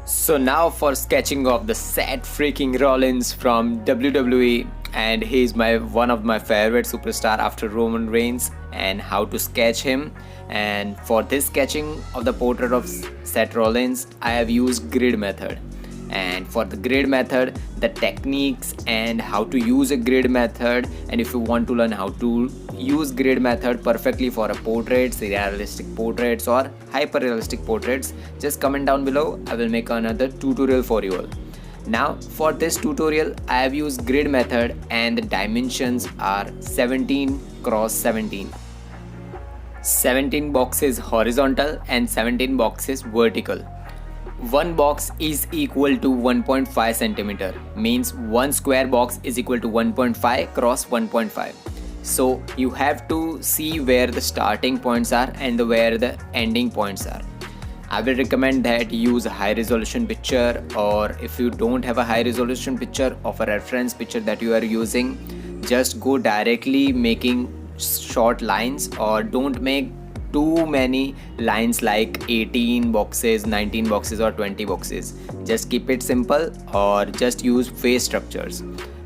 So now for sketching of the Seth freaking Rollins from WWE, and he's one of my favorite superstar after Roman Reigns, and how to sketch him. And for this sketching of the portrait of Seth Rollins, I have used grid method. And for the grid method, the techniques and how to use a grid method, and if you want to learn how to use grid method perfectly for a portraits, realistic portraits or hyper realistic portraits, just comment down below. I will make another tutorial for you all. Now for this tutorial I have used grid method, and the dimensions are 17 cross 17. 17 boxes horizontal and 17 boxes vertical. One box is equal to 1.5 centimeter, means one square box is equal to 1.5 cross 1.5. So you have to see where the starting points are and where the ending points are. I will recommend that you use a high resolution picture, or if you don't have a high resolution picture of a reference picture that you are using, just go directly making short lines, or don't make too many lines like 18 boxes, 19 boxes or 20 boxes. Just keep it simple, or just use face structures.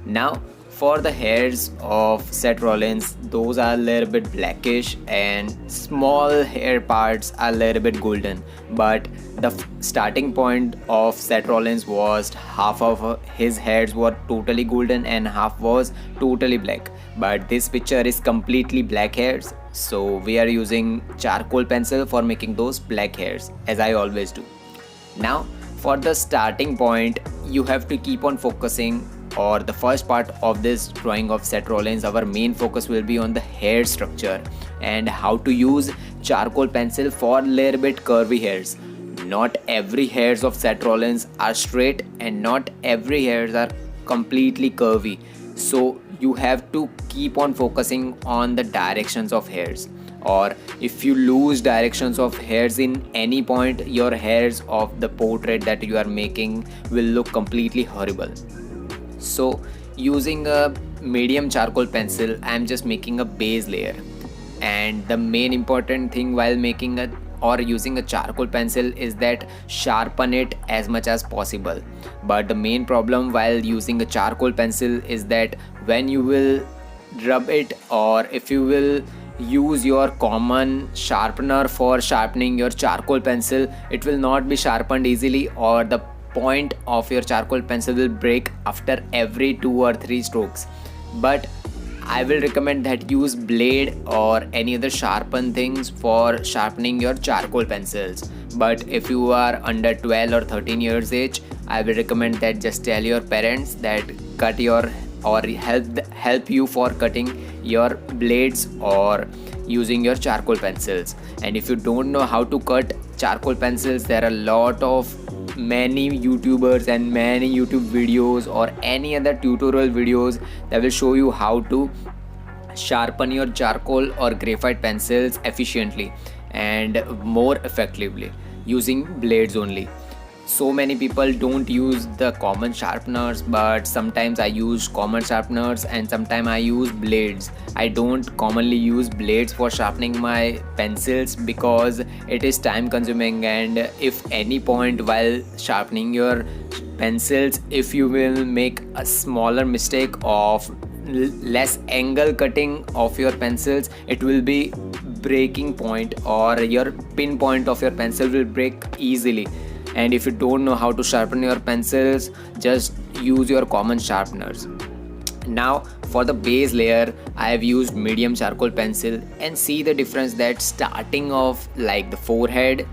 Now for the hairs of Seth Rollins, those are a little bit blackish and small hair parts are a little bit golden, but the starting point of Seth Rollins was half of his hairs were totally golden and half was totally black, but this picture is completely black hairs, so we are using charcoal pencil for making those black hairs, as I always do. Now for the starting point, you have to keep on focusing, or the first part of this drawing of Seth Rollins, our main focus will be on the hair structure and how to use charcoal pencil for little bit curvy hairs. Not every hairs of Seth Rollins are straight and not every hairs are completely curvy, so you have to keep on focusing on the directions of hairs, or if you lose directions of hairs in any point, your hairs of the portrait that you are making will look completely horrible. So using a medium charcoal pencil, I am just making a base layer, and the main important thing while making a or using a charcoal pencil is that sharpen it as much as possible. But the main problem while using a charcoal pencil is that when you will rub it, or if you will use your common sharpener for sharpening your charcoal pencil, it will not be sharpened easily, or the point of your charcoal pencil will break after every 2 or 3 strokes. But I will recommend that use blade or any other sharpen things for sharpening your charcoal pencils. But if you are under 12 or 13 years age, I will recommend that just tell your parents that cut your or help you for cutting your blades or using your charcoal pencils. And if you don't know how to cut charcoal pencils, there are a lot of many YouTubers and many YouTube videos or any other tutorial videos that will show you how to sharpen your charcoal or graphite pencils efficiently and more effectively using blades only. So many people don't use the common sharpeners, but sometimes I use common sharpeners and sometimes I use blades. I don't commonly use blades for sharpening my pencils because it is time consuming, and if any point while sharpening your pencils, if you will make a smaller mistake of less angle cutting of your pencils, it will be breaking point, or your pin point of your pencil will break easily. And if you don't know how to sharpen your pencils, just use your common sharpeners. Now for the base layer, I have used medium charcoal pencil, and see the difference that starting of like the forehead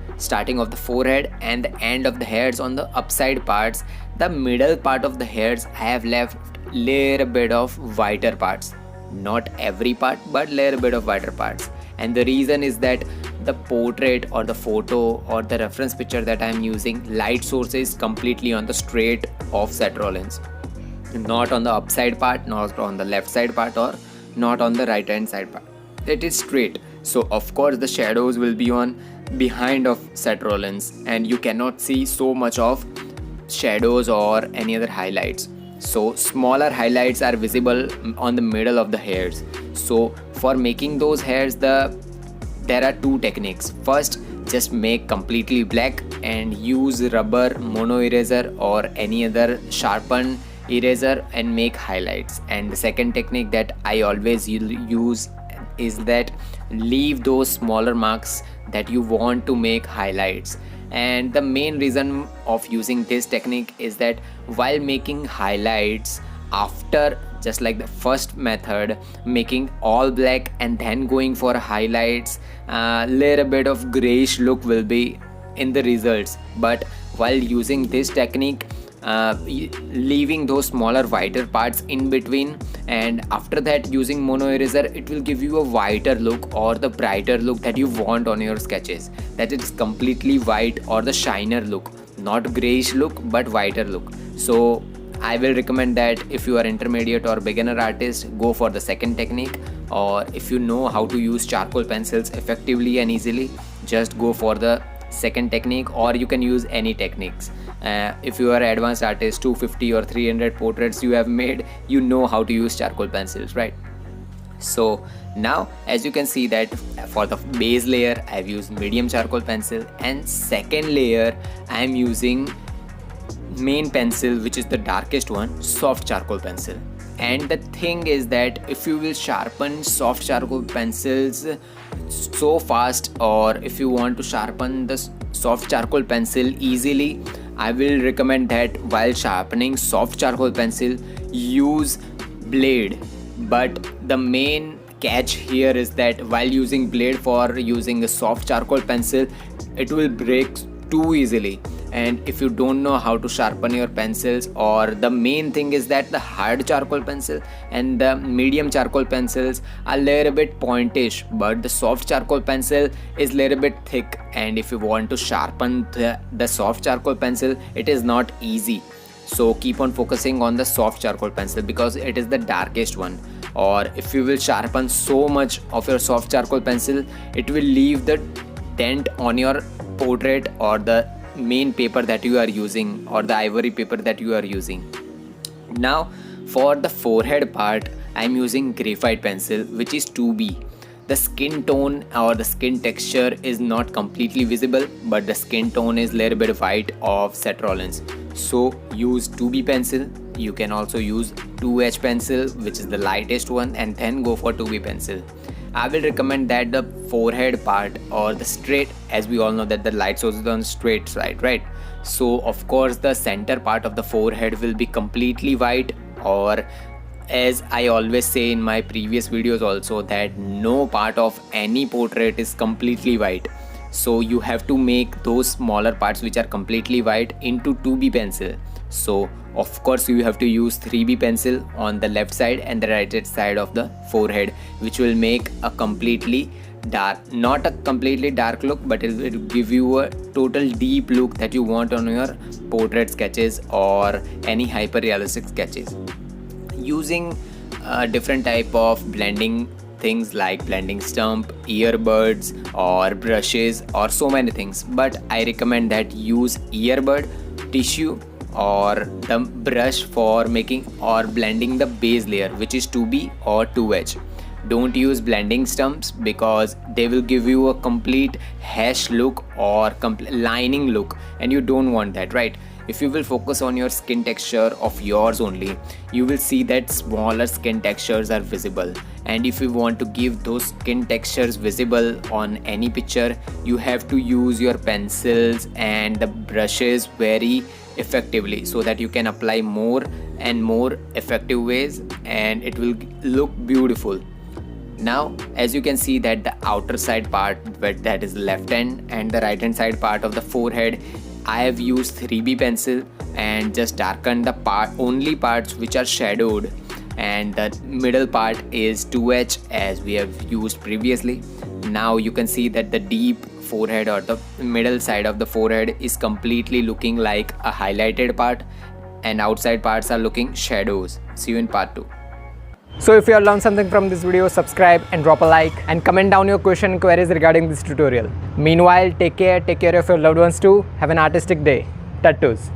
and the end of the hairs on the upside parts, the middle part of the hairs I have left little bit of whiter parts. Not every part, but little bit of whiter parts. And the reason is that the portrait or the photo or the reference picture that I am using, light source is completely on the straight of Seth Rollins, not on the upside part, not on the left side part, or not on the right hand side part. It is straight, so of course the shadows will be on behind of Seth Rollins, and you cannot see so much of shadows or any other highlights. So smaller highlights are visible on the middle of the hairs. So for making those hairs, there are two techniques. First, just make completely black and use rubber mono eraser or any other sharpened eraser and make highlights. And the second technique that I always use is that leave those smaller marks that you want to make highlights. And the main reason of using this technique is that while making highlights, after just like the first method, making all black and then going for highlights, little bit of grayish look will be in the results. But while using this technique, leaving those smaller whiter parts in between, and after that using mono eraser, it will give you a whiter look or the brighter look that you want on your sketches, that it's completely white or the shiner look, not grayish look but whiter look. So I will recommend that if you are intermediate or beginner artist, go for the second technique, or if you know how to use charcoal pencils effectively and easily, just go for the second technique, or you can use any techniques. If you are advanced artist, 250 or 300 portraits you have made, you know how to use charcoal pencils, right? So now as you can see that for the base layer I've used medium charcoal pencil, and second layer I'm using main pencil, which is the darkest one, soft charcoal pencil. And the thing is that if you will sharpen soft charcoal pencils so fast, or if you want to sharpen the soft charcoal pencil easily, I will recommend that while sharpening soft charcoal pencil, use blade. But the main catch here is that while using blade for using a soft charcoal pencil, it will break too easily. And if you don't know how to sharpen your pencils, or the main thing is that the hard charcoal pencil and the medium charcoal pencils are little bit pointish, but the soft charcoal pencil is little bit thick, and if you want to sharpen the soft charcoal pencil, it is not easy. So keep on focusing on the soft charcoal pencil because it is the darkest one. Or if you will sharpen so much of your soft charcoal pencil, it will leave the dent on your portrait or the main paper that you are using, or the ivory paper that you are using. Now for the forehead part, I am using graphite pencil, which is 2B. The skin tone or the skin texture is not completely visible, but the skin tone is little bit white of Seth Rollins. So use 2B pencil. You can also use 2H pencil, which is the lightest one, and then go for 2B pencil. I will recommend that the forehead part or the straight, as we all know that the light source is on straight side, right? So of course the center part of the forehead will be completely white, or as I always say in my previous videos also, that no part of any portrait is completely white. So you have to make those smaller parts which are completely white into 2B pencil. So of course you have to use 3B pencil on the left side and the right side of the forehead, which will make a completely dark, not a completely dark look, but it will give you a total deep look that you want on your portrait sketches or any hyper realistic sketches. Using different type of blending things like blending stump, earbuds or brushes or so many things, but I recommend that use earbud, tissue or the brush for making or blending the base layer, which is 2B or 2H. Don't use blending stumps because they will give you a complete hash look or lining look, and you don't want that, right? If you will focus on your skin texture of yours only, you will see that smaller skin textures are visible. And if you want to give those skin textures visible on any picture, you have to use your pencils and the brushes very effectively, so that you can apply more and more effective ways and it will look beautiful. Now as you can see that the outer side part, that is left hand, and the right hand side part of the forehead, I have used 3B pencil and just darkened the only parts which are shadowed, and the middle part is 2H as we have used previously. Now you can see that the deep forehead or the middle side of the forehead is completely looking like a highlighted part, and outside parts are looking shadows. See you in part 2. So if you have learned something from this video, subscribe and drop a like and comment down your question and queries regarding this tutorial. Meanwhile, take care of your loved ones too. Have an artistic day. Tattoos.